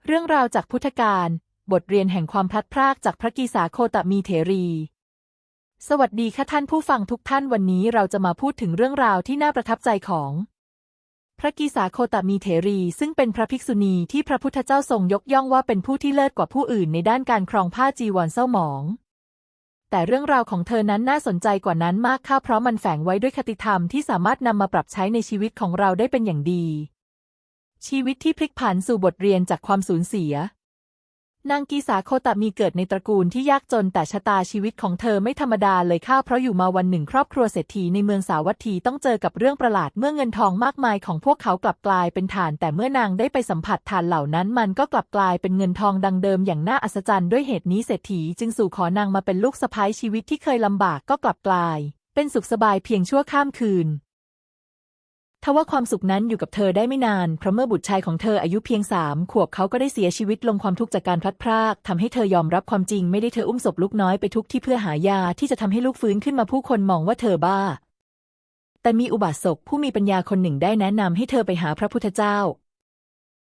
เรื่องราวจากพุทธกาลบทเรียนแห่งความพลัดพรากจากพระกีสาโคตมีเถรี สวัสดีค่ะท่านผู้ฟังทุกท่านวันนี้เราจะมาพูดถึงเรื่องราวที่น่าประทับใจของพระกีสาโคตมีเถรีซึ่งเป็นพระภิกษุณีที่พระพุทธเจ้าทรงยกย่องว่าเป็นผู้ที่เลิศกว่าผู้อื่นในด้านการครองผ้าจีวรเศร้าหมองแต่เรื่องราวของเธอนั้นน่าสนใจกว่านั้นมากค่ะเพราะมันแฝงไว้ด้วยคติธรรมที่สามารถนำมาปรับใช้ในชีวิตของเราได้เป็นอย่างดีชีวิตที่พลิกผันสู่บทเรียนจากความสูญเสียนางกีสาโคตมีเกิดในตระกูลที่ยากจนแต่ชะตาชีวิตของเธอไม่ธรรมดาเลยค่ะเพราะอยู่มาวันหนึ่งครอบครัวเศรษฐีในเมืองสาวัตถีต้องเจอกับเรื่องประหลาดเมื่อเงินทองมากมายของพวกเขากลับกลายเป็นถ่านแต่เมื่อนางได้ไปสัมผัสถ่านเหล่านั้นมันก็กลับกลายเป็นเงินทองดังเดิมอย่างน่าอัศจรรย์ด้วยเหตุนี้เศรษฐีจึงสู่ขอนางมาเป็นลูกสะใภ้ชีวิตที่เคยลำบากก็กลับกลายเป็นสุขสบายเพียงชั่วข้ามคืนทว่าความสุขนั้นอยู่กับเธอได้ไม่นานเพราะเมื่อบุตรชายของเธออายุเพียง3 ขวบเขาก็ได้เสียชีวิตลงความทุกข์จากการพลัดพรากทำให้เธอยอมรับความจริงไม่ได้เธออุ้มศพลูกน้อยไปทุกที่เพื่อหายาที่จะทำให้ลูกฟื้นขึ้นมาผู้คนมองว่าเธอบ้าแต่มีอุบาสกผู้มีปัญญาคนหนึ่งได้แนะนำให้เธอไปหาพระพุทธเจ้า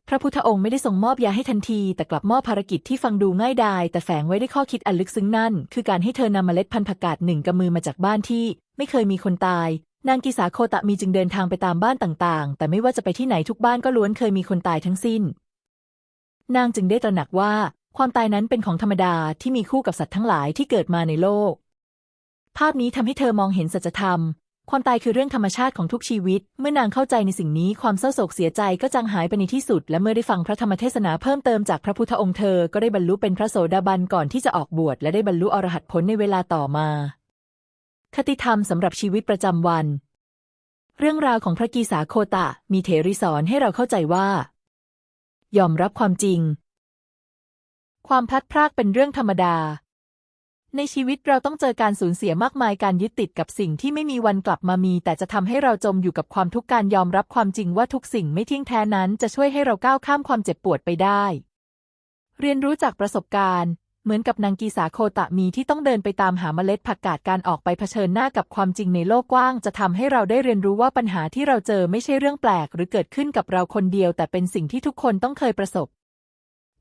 พระพุทธองค์ไม่ได้ทรงมอบยาให้ทันทีแต่กลับมอบภารกิจที่ฟังดูง่ายดายแต่แฝงไว้ด้วยข้อคิดอันลึกซึ้งนั่นคือการให้เธอนำเมล็ดพันธุ์ผักกาด1 กำมือมาจากบ้านที่ไม่เคยมีคนตายนางกีสาโคตมีจึงเดินทางไปตามบ้านต่างๆแต่ไม่ว่าจะไปที่ไหนทุกบ้านก็ล้วนเคยมีคนตายทั้งสิ้นนางจึงได้ตระหนักว่าความตายนั้นเป็นของธรรมดาที่มีคู่กับสัตว์ทั้งหลายที่เกิดมาในโลกภาพนี้ทำให้เธอมองเห็นสัจธรรมความตายคือเรื่องธรรมชาติของทุกชีวิตเมื่อนางเข้าใจในสิ่งนี้ความเศร้าโศกเสียใจก็จางหายไปในที่สุดและเมื่อได้ฟังพระธรรมเทศนาเพิ่มเติมจากพระพุทธองค์เธอก็ได้บรรลุเป็นพระโสดาบันก่อนที่จะออกบวชและได้บรรลุอรหัตผลในเวลาต่อมาคติธรรมสำหรับชีวิตประจำวันเรื่องราวของพระกีสาโคตมีเถรีสอนให้เราเข้าใจว่ายอมรับความจริงความพลัดพรากเป็นเรื่องธรรมดาในชีวิตเราต้องเจอการสูญเสียมากมายการยึดติดกับสิ่งที่ไม่มีวันกลับมามีแต่จะทำให้เราจมอยู่กับความทุกข์การยอมรับความจริงว่าทุกสิ่งไม่เที่ยงแท้นั้นจะช่วยให้เราก้าวข้ามความเจ็บปวดไปได้เรียนรู้จากประสบการณ์เหมือนกับนางกีสาโคตมีที่ต้องเดินไปตามหาเมล็ดผักกาดการออกไปเผชิญหน้ากับความจริงในโลกกว้างจะทำให้เราได้เรียนรู้ว่าปัญหาที่เราเจอไม่ใช่เรื่องแปลกหรือเกิดขึ้นกับเราคนเดียวแต่เป็นสิ่งที่ทุกคนต้องเคยประสบ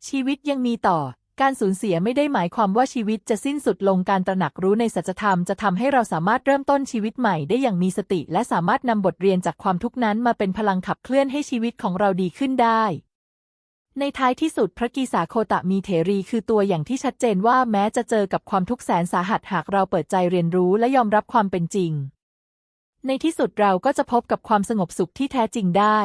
ชีวิตยังมีต่อการสูญเสียไม่ได้หมายความว่าชีวิตจะสิ้นสุดลงการตระหนักรู้ในสัจธรรมจะทำให้เราสามารถเริ่มต้นชีวิตใหม่ได้อย่างมีสติและสามารถนำบทเรียนจากความทุกข์นั้นมาเป็นพลังขับเคลื่อนให้ชีวิตของเราดีขึ้นได้ในท้ายที่สุดพระกีสาโคตมีเถรีคือตัวอย่างที่ชัดเจนว่าแม้จะเจอกับความทุกข์แสนสาหัสหากเราเปิดใจเรียนรู้และยอมรับความเป็นจริงในที่สุดเราก็จะพบกับความสงบสุขที่แท้จริงได้